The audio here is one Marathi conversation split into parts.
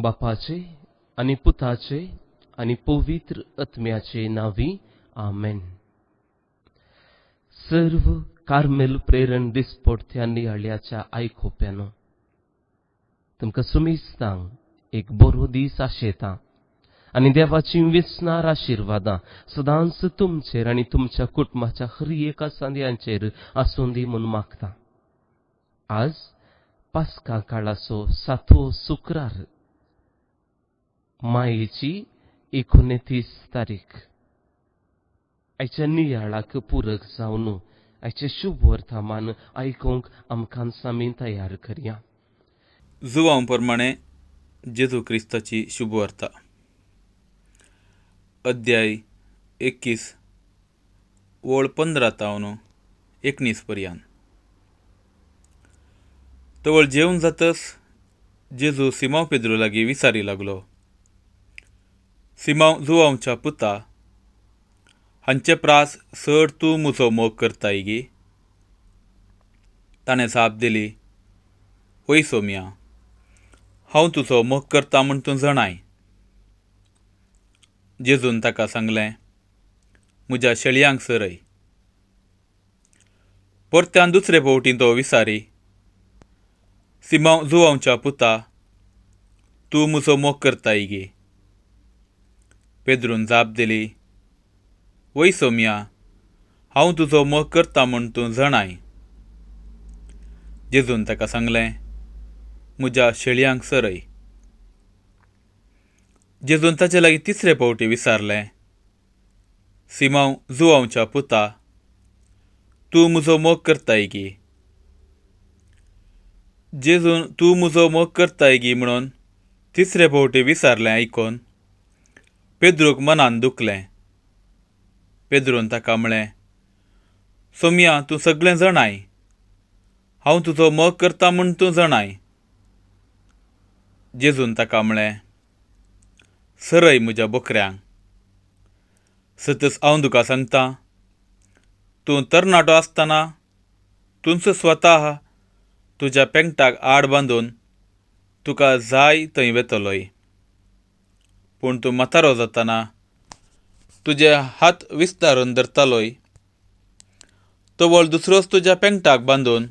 बापाचे आणि पुताचे आणि पवित्र आत्म्याचे नावी आमेन. सर्व कार्मेल प्रेरण दिसपट्ट्यांनी हाडल्याच्या आयकोप्यानो तुमकां सुमेस्तांक एक बरो दीस आशेता आनी देवाची विस्नार आशिर्वादां सदांच तुमचेर आनी तुमच्या कुटुंबाच्या हर एका सांद्यांचेर आसूं दी म्हूण मागता. आज पास्का काळाचो 7वो शुक्रार, मायेची 29 तारीख. आयच्या नियाळाक पूरक जावन आयचे शुभ वर्तमान आयकूंक आमकां आमी तयार करया. जुवां प्रमाणे जेजू क्रिस्ताची शुभ वार्ता. अध्याय 21 ओळ 15 तावन 19 पर्यंत. तवळ जेवण जातस जेजू सिमांव पेद्रू लागीं विचारी लागलो, सिमांव जुवांवच्या पुता, हांचे प्रास चड तूं म्हजो मोग करताय गी? ताणें जाप दिली, वय सोम्या, हांव तुजो मोग करता म्हूण तूं जाणाय. जेजून ताका सांगलें, म्हज्या शेळयांक सरय. परत्यान दुसरे फावटी तो विचारी, सिमांव जुवांवच्या पुता, तूं म्हजो मोग करताय गी? पेद्रून जाप दिली, वय सोम्या, हांव तुजो मोग करता म्हूण तूं जाणाय. जेजून ताका सांगलें, म्हज्या शेळयांक सरय. जेजून ताचे लागीं तिसरे फावटी विचारलें, सिमांव जुवांवच्या पुता, तूं म्हजो मोग करताय गी? जेजून तूं म्हजो मोग करताय गी म्हणून तिसरे फावटी विचारलें आयकून पेद्रूक मनान दुखलें. पेद्रून ताका म्हळें, सोम्या, तूं सगळें जाणाय. हांव तुजो मोग करता म्हूण तूं जाणाय. जेजून ताका म्हळें, सरय म्हज्या बोकऱ्यांक. सतत हांव तुका सांगतां, तूं तरणाटो आसतना तुंच स्वता तुज्या पेंगटाक आड बांदून तुका जाय थंय वेतलोय. पूण तूं म्हातारो जातना तुजे हात विस्तारून धरतलोय, तवळ दुसरोच तुज्या पेंगटाक बांदून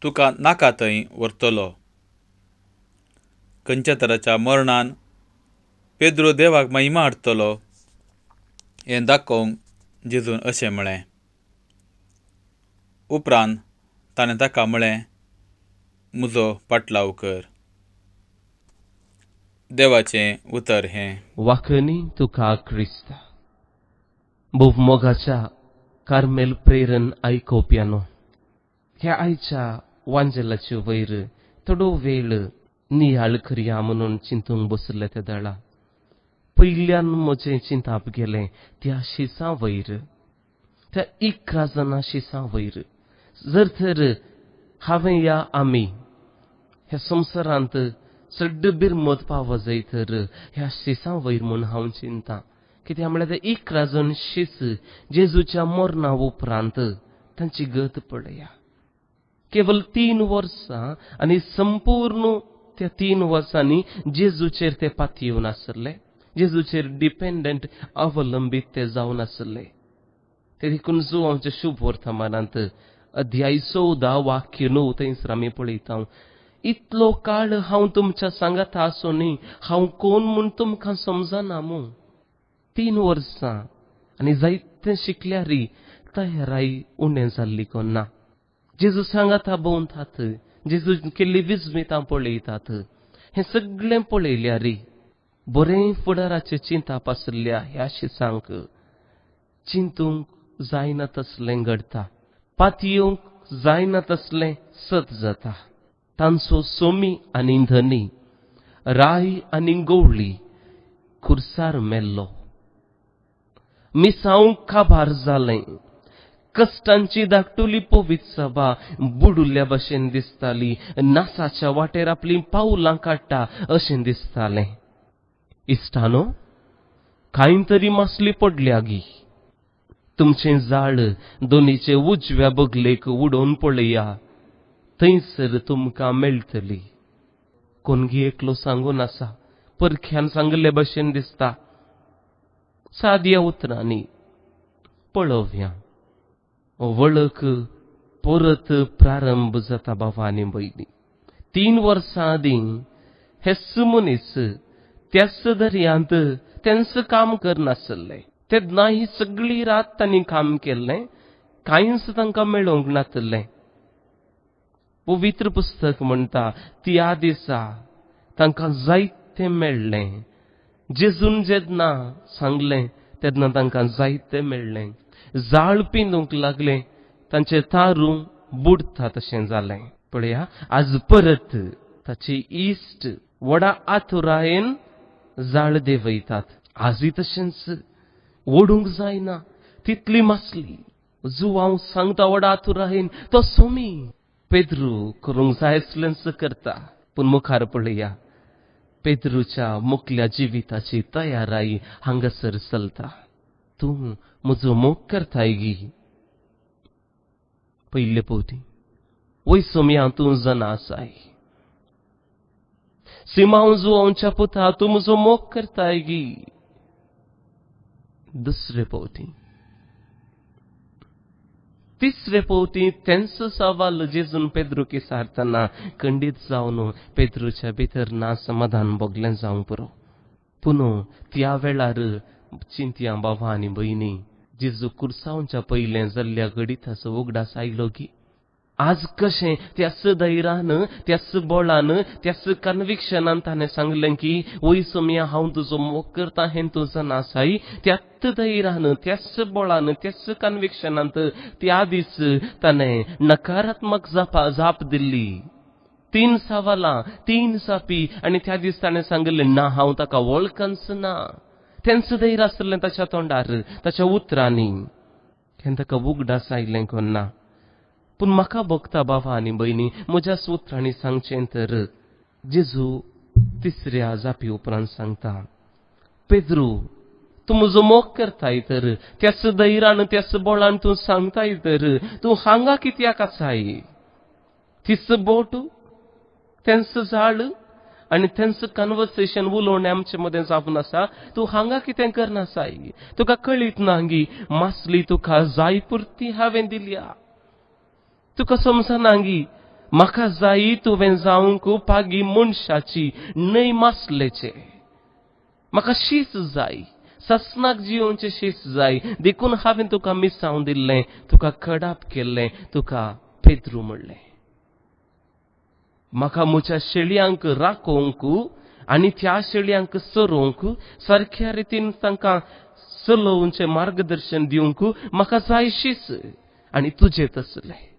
तुका नाका थंय व्हरतलो. खंयच्या तराच्या मरणान पेद्रू देवाक महिमा हाडटलो हें दाखोवंक जेजून अशें म्हळें. उपरांत ताणें ताका म्हळें, म्हजो पाटलाव कर. देवाचें उतर हें. वाखणी तुका क्रिस्त. भोव मोगाच्या कार्मेल प्रेरण आयकोप्यानो, ह्या आयच्या वांजेलाचे वयर थोडो वेळ नियाळ करया म्हणून चिंतूंक बसले त्या दळा. पयल्यान म्हजें चिंताप गेलें त्या शिसां वयर, त्या 11 जाणां शिसां वयर. जर तर हांवें या आमी ह्या संवसारांत चड बिरमत पाव जाय तर ह्या शिसां वयर म्हूण हांव चिंतां. कित्याक म्हळ्यार ते 11 जण शीस जेजूच्या मरणा उपरांत तांची गत पळया. केवल 3 वर्सां आनी संपूर्ण त्या 3 वर्सांनी जेजूचेर ते पातयेवन आसले. जेजूचेर डिपेंडंट अवलंबीत ते जावन आसले. ते देखून जुवांवच्या शुभ वर्तमानांत अध्याय 14 वाक्य 9 थंयसर आमी पळयता, इतलो काळ हांव तुमच्या सांगात आसुनी हांव कोण म्हूण तुमकां समजना मू. 3 वर्सां आनी जायतें शिकल्यारी तयाराय उणें जाल्ली कोन्ना. जेजू सांगात भोंवतात, जेजू केल्ली विजमितां पळयतात. हें सगळें पळयल्यारी बरें फुडाराचें चिंताप आसल्या ह्या शिसांक चिंतूंक जायना तसलें घडटा. पातयेवंक जायना तसलें सत जाता. तांचो सोमी आनी धनी, राय आनी गवळी खुर्सार मेल्लो. मिसांव काबार जालें. कश्टांची धाकटुली पवित्र सभा बुडुल्ल्या भशेन दिसताली. नासाच्या वाटेर आपली पावलां काडटा अशें दिसतालें. इश्टानो, कांय तरी मासली पडल्या गी. तुमचें जाळ दोनीचे उजव्या बगलेक उडोवन पळया, थंयसर तुमकां मेळटली. कोणगी एकलो सांगून आसा, परख्यान सांगले भशेन दिसता. साद्या उतरांनी पळोवया. वळख परत प्रारंभ जाता भावा आनी भयणी. 3 वर्सां आदीं हे मनीस त्याच दर्यांत तेंच काम करनासले. तेन्ना ही सगळी रात तांणी काम केल्लें, कांयच तांकां मेळोवंक नासलें. पवित्र पुस्तक म्हणटा त्या दिसा तांकां जायतें मेळ्ळें. जेजून जेन्ना सांगलें तेन्ना तांकां जायतें मेळ्ळें. जाळ पिंजूंक लागलें, तांचे तारू बुडता तशें जालें. पळया, आज परत ताचे इश्ट व्हडा आतुरायेन जाळ देंवयतात. आजूय तशेंच ओडूंक जायना तितली मासली. जो हांव सांगता व्हडा आतुरायेन तो सोमी. पेद्रू करूंक जाय आसलेंच करता. पूण मुखार पळया, पेद्रूच्या मुखल्या जिविताची तयाराई हांगासर चलता. तूं म्हजो मोग करताय गी. पयले पोवटी वय सोमी, हांव तूं जाणा आसाय. सिमांव जुवांच्या पुता, तूं म्हजो मोग करताय गी. दुसरे पोवटी, तिसरे पोवटी तेंच सवाल जेजून पेद्रूक विचारतना खंडीत जावन पेद्रूच्या भितर ना समाधान भोगलें जावंक पुरो. पूण त्या वेळार चिंतया भावा आनी भयणी, जेजू कुर्सांवच्या पयलें जाल्ल्या घडीत उगडास आयलो गी. आज कशें त्याच धैर्यान, त्याच बोळान, त्याच कन्विक्शनान ताणें सांगलें की वय सोमी, हांव तुजो मोग करता हें तूं जाणा आसाय. त्याच धैर्यान, त्याच बोळान, त्याच कन्विक्शनांत त्या दीस ताणें नकारात्मक जाप दिल्ली. 3 सवालां, 3 जापी, आनी त्या दीस ताणें सांगलें ना, हांव ताका वळखच ना. तेंच धैर्य आसलें ताच्या तोंडार, ताच्या उतरांनी. हें ताका उगडास आयलें कोन्ना. पूण म्हाका भोगता भावा आनी भयणी, म्हज्या उतरांनी सांगचें तर जेजू तिसऱ्या जापी उपरांत सांगता, पेद्रू, तूं म्हजो मोग करताय तर, त्याच धैर्यान, त्याच बोळान तूं सांगताय तर, तूं हांगा कित्याक आसाय? तीच बोट, तेंच जाळ आनी तेंच कन्वर्सेशन उलोवणें आमचे मदें जावन आसा. तूं हांगा कितें करनासाय? तुका कळीत ना गी, मासली तुका जाय पुरती हांवें दिल्या. तुका समजना गी, म्हाका जाय तुवें जावंक पागी मनशाची, न्हय मासलेचे. म्हाका शीस जाय, ससनाक जिवोवचें शीस जाय. देखून हांवें तुका मिसांव दिल्लें, तुका कडाप केल्लें, तुका पेद्रू म्हणलें. म्हाका म्हज्या शेळयांक राखोवंक आनी त्या शेळयांक चरोवंक, सारक्या रितीन तांकां चलोवचें मार्गदर्शन दिवंक म्हाका जाय शीस. आनी तुजें तसलें.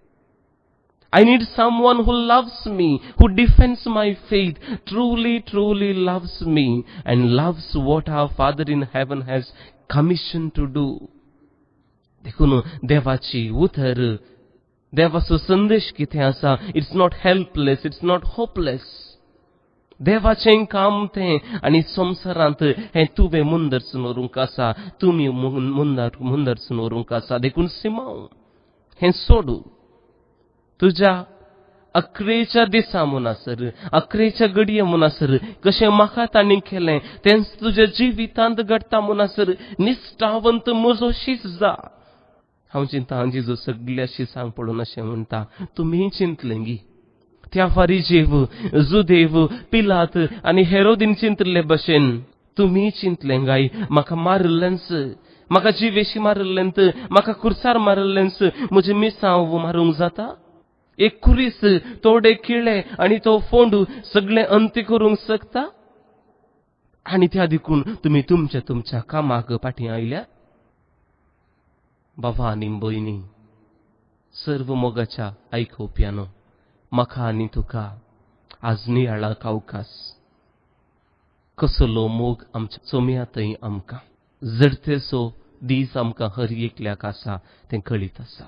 I need someone who loves me, who defends my faith, truly loves me, and loves what our Father in heaven has commissioned to do. देखून देवाची उतर, देवाचो संदेश कितें आसा? It's not helpless, it's not hopeless. देवाचें काम तें, आनी संवसारांत हें तुवें मुंदरसून व्हरूंक आसा, तुमी मुंदरसून व्हरूंक आसा. देखून सिमांव, हें सोडू. तुज्या अकरेच्या दिसा म्हणसर, अकरेच्या घडये म्हणसर कशें म्हाका तांणी केलें तेंच तुज्या जिवितांत घडटा म्हणसर निश्ठावंत म्हजो शीस जा. हांव चिंता जेजू सगळ्या शिसांक पळोवन अशें म्हणटा, तुमी चिंतलें गी. त्या फारीजेव, जुदेव, पिलात आनी हेरोदीन चिंतले भशेन तुमी चिंतलें गाय, म्हाका मारलेंच, म्हाका जिवेशी मारलेंत, म्हाका कुर्सार मारलेंच, म्हजें मिसांव मारूंक जाता? एक कुरीस, थोडे किळे आनी तो फोंडू सगळें अंत्य करूंक शकता? आनी त्या देखून तुमी तुमच्या कामाक फाटीं आयल्या? बाबा आनी भयणी, सर्व मोगाच्या आयकुप्यानो, म्हाका आनी तुका आज नियाळाक अवकाश. कसलो मोग आमच्या सोम्या थंय आमकां जडतेचो दीस आमकां हर एकल्याक आसा तें कळीत आसा.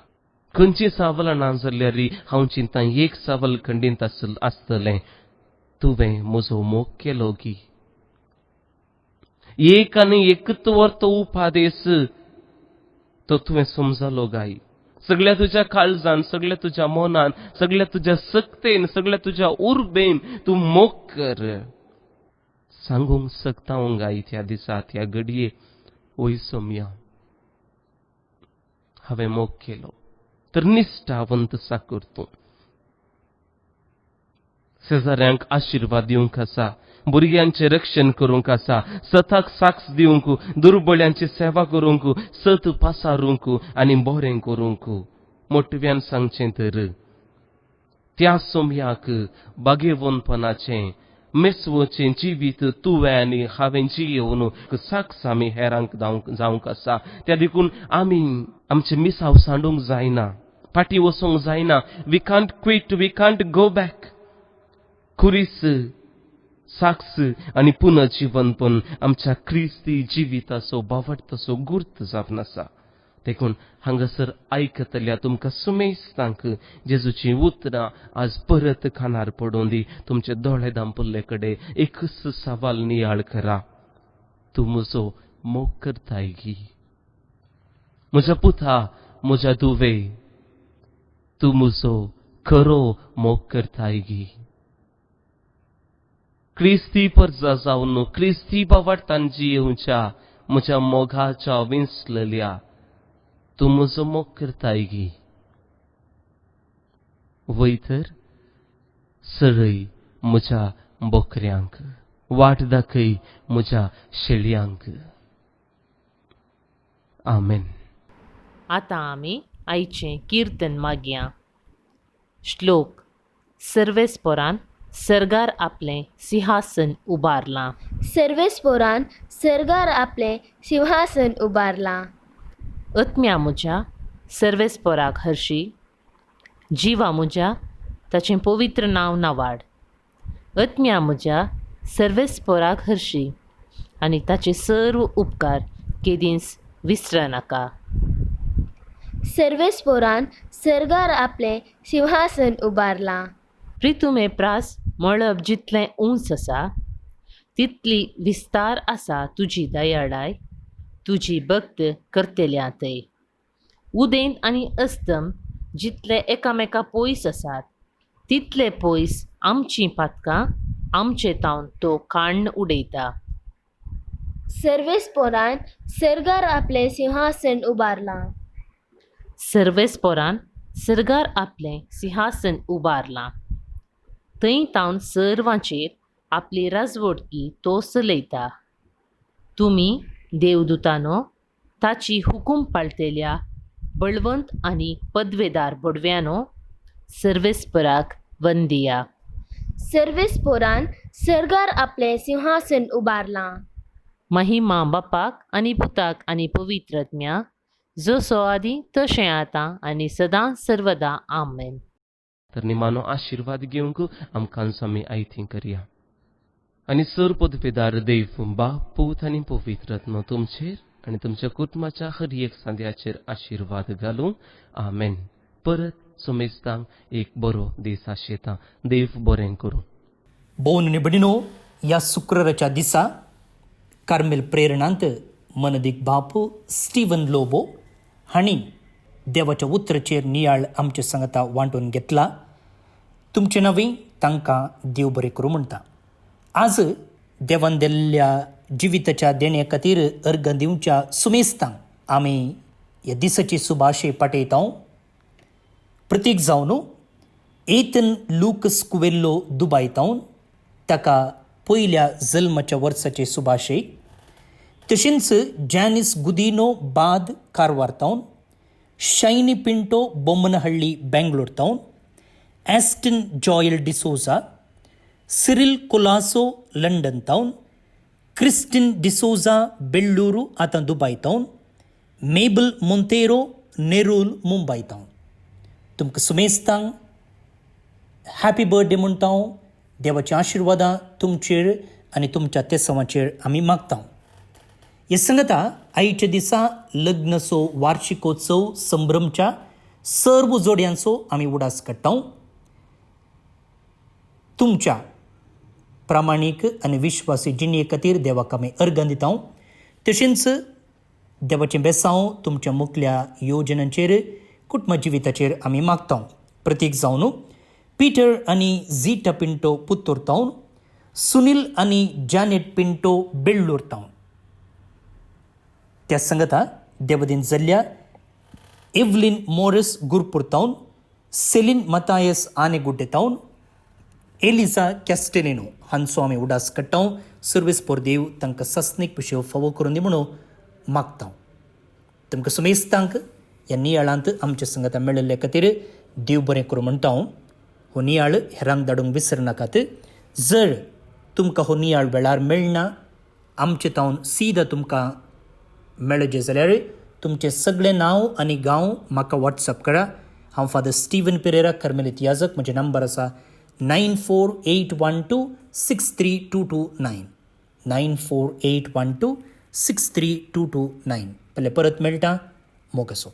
खंयची सवालां ना जाल्यार हांव चिंता एक सवाल खंडीत आसतलें, तुवें म्हजो मोग केलो गी. एक आनी एकच वर्त उपादेश तो तुवें समजलो गाय. सगळ्या तुझ्या काळजान, सगळ्या तुझ्या मोनान, सगळ्या तुझ्या सक्तेन, सगळ्या तुझ्या उर्बेन तू मोग कर. सांगूंक सकता गाय त्या दिसात, ह्या घडये, ओय सोम्या हांवें मोग केलो तर निश्ठावंत साकर तूं. शेजाऱ्यांक आशीर्वाद दिवंक आसा, भुरग्यांचे रक्षण करूंक आसा, सताक साक्ष दिवंक, दुर्बळ्यांची सेवा करूंक, सत पासारूंक आनी बरें करूंक. मोटव्यान सांगचें तर त्या सोम्याक बागेवनपणाचें मेसवचें जिवीत तुवें आनी हांवें जियेवन साक्ष आमी हेरांक जावंक आसा. त्या देखून आमी आमचे मिसाव सांडूंक जायना, फाटीं वचोंक जायना. We can't quit, we can't go back. खुरीस साक्ष आनी पुनर्जीवनपण आमच्या क्रिस्ती जिविताचो बावडतसो गुर्त जावन आसा. देखून हांगासर आयकतल्या तुमकां सुमेस्तांक जेजूची उतरां आज परत कानार पडोवन दी. तुमचे दोळे धांपल्ले कडेन एकच सवाल नियाळ करा, तूं म्हजो मोग करताय गी? म्हज्या पुता, म्हज्या दुवे, तूं म्हजो खरो मोग करताय गी? क्रिस्ती पर्जा जावन क्रिस्ती बावडतान जियेवच्या म्हज्या मोगाच्या विंसलेल्या तूं म्हजो मोग करताय गी? वय तर सळय म्हज्या बोकऱ्यांक, वाट दाखय म्हज्या शेळयांक. आमेन. आतां आमी आयचें किर्तन मागया. श्लोक. सर्वेस्परान सर्गार आपलें सिंहासन उबारलां. सर्वेस्पोरान सर्गार आपलें सिंहासन उबारलां. आत्म्या म्हज्या सर्वेस्पराक हरशी, जिवा म्हज्या ताचें पवित्र नांव नावाड. आत्म्या म्हज्या सर्वेस्पराक हरशी आनी ताचे सर्व उपकार केदींच विसर नाका. सर्वेस्पोरान सर्गार आपलें सिंहासन उबारलां. प्रितुमे प्रास मळब जितलें उंच आसा, तितली विस्तार आसा तुजी दयाळाय, तुजी भक्त करतेल्या थंय. उदेंत आनी अस्तम जितले एकामेका पयस आसात, तितले पयस आमचीं पातकां आमचे तावन तो काण्ण उडयता. सर्वेस्पोरान सर्गार आपलें सिंहासन उबारलां. सर्वेस्परान सर्गार आपलें सिंहासन उबारलां. थंय तावन सर्वांचेर आपली राजवटकी तो चलयता. तुमी देवदूतानो ताची हुकूम पाळटेल्या बळवंत आनी पदवेदार बडव्यानो, सर्वेस्पराक वंदिया. सर्वेस्पोरान सर्गार आपलें सिंहासन उबारलां. महिमा बापाक आनी पुताक आनी पवित्र आत्म्या, जसो आदी तशें आतां आनी सदां सर्वदा. आमेन. तर निमानो आशीर्वाद घेवंक आमकां आमी आयथीं करया. आनी सर पदवेदार देव बाप, पूत आनी पवित्र आत्मा तुमचेर आनी तुमच्या कुटुंबाच्या हर एक सांद्याचेर आशीर्वाद घालूं. आमेन. परत सुमेस्तांक एक बरो दीस आशेतां. देव बरें करूं. बोन निबडिनो ह्या शुक्राराच्या दिसा कार्मेल प्रेरणांत मनदीक बापू स्टीवन लोबो हांणी देवाच्या उतराचेर नियाळ आमचे सांगता वांटून घेतला. तुमचे नवी तांकां देव बरें करूं म्हणटा. आज देवान दिल्ल्या जिविताच्या देणे खातीर अर्घ दिवच्या सुमेस्तांक आमी ह्या दिसाची सुभाशे पाठयता. प्रतीक जावन एथन लूकस कुवेल्लो दुबायतावन ताका पयल्या जल्माच्या वर्साचे सुभाशे. तशेंच जॅनिस गुदिनो बाद कारवार तावन, शायनी पिंटो बोम्मनहಳ್ಳಿ बेंगलोर तावन, एस्टन जॉयल डिसोजा, सिरिल कोलासो लंडन तावन, क्रिस्टिन डिसोजा बेल्लूरू आतां दुबाय तावन, मेबल मोंतेरो नेरूल मुंबय तावन. तुमकां सुमेस्तांक हॅपी बर्थडे म्हणटा. देवाची आशिर्वादां तुमचेर आनी तुमच्या तेसवांचेर आमी मागता. हे सांगता आयच्या दिसा लग्नचो वार्षिकोत्सव संभ्रमच्या सर्व जोड्यांचो आमी उडास काडटा. तुमच्या प्रामाणीक आनी विश्वासी जिणे खातीर देवाक आमी अर्घ दिता. तशेंच देवाचें बेसांव तुमच्या मुखल्या योजनांचेर कुटुंब जिविताचेर आमी मागता प्रतीक जावन पीटर आनी झीटा पिंटो पुत्तूर तावन सुनील आनी जॅनेट पिंटो बेळ्ळूर तावन त्या संगता देवदीन जाल्ल्या Evelyn Morris Gurpur तावन Celine Mathias Anegudde तावन Eliza Castelino हांचो आमी उडास काडटा सर्वीस पोर देव तांकां सस्नीक पिशो फावो करून दी म्हणून मागता तुमकां सुमेस्तांक ह्या नियाळांत आमच्या संगता मेळिल्ले खातीर देव बरें करूं म्हणटा हो नियाळ हेरांक धाडूंक विसरनाकात जर तुमकां हो नियाळ वेळार मेळना आमचे तावन सीदा तुमकां मेळचे जाल्यार तुमचें सगळें नांव आनी गांव म्हाका वॉट्सअप करा हांव फादर स्टीवन पेरेरा कार्मेलीत याजक म्हजे नंबर आसा 9481263229 9481263229 पयले परत मेळटा मोग आसूं.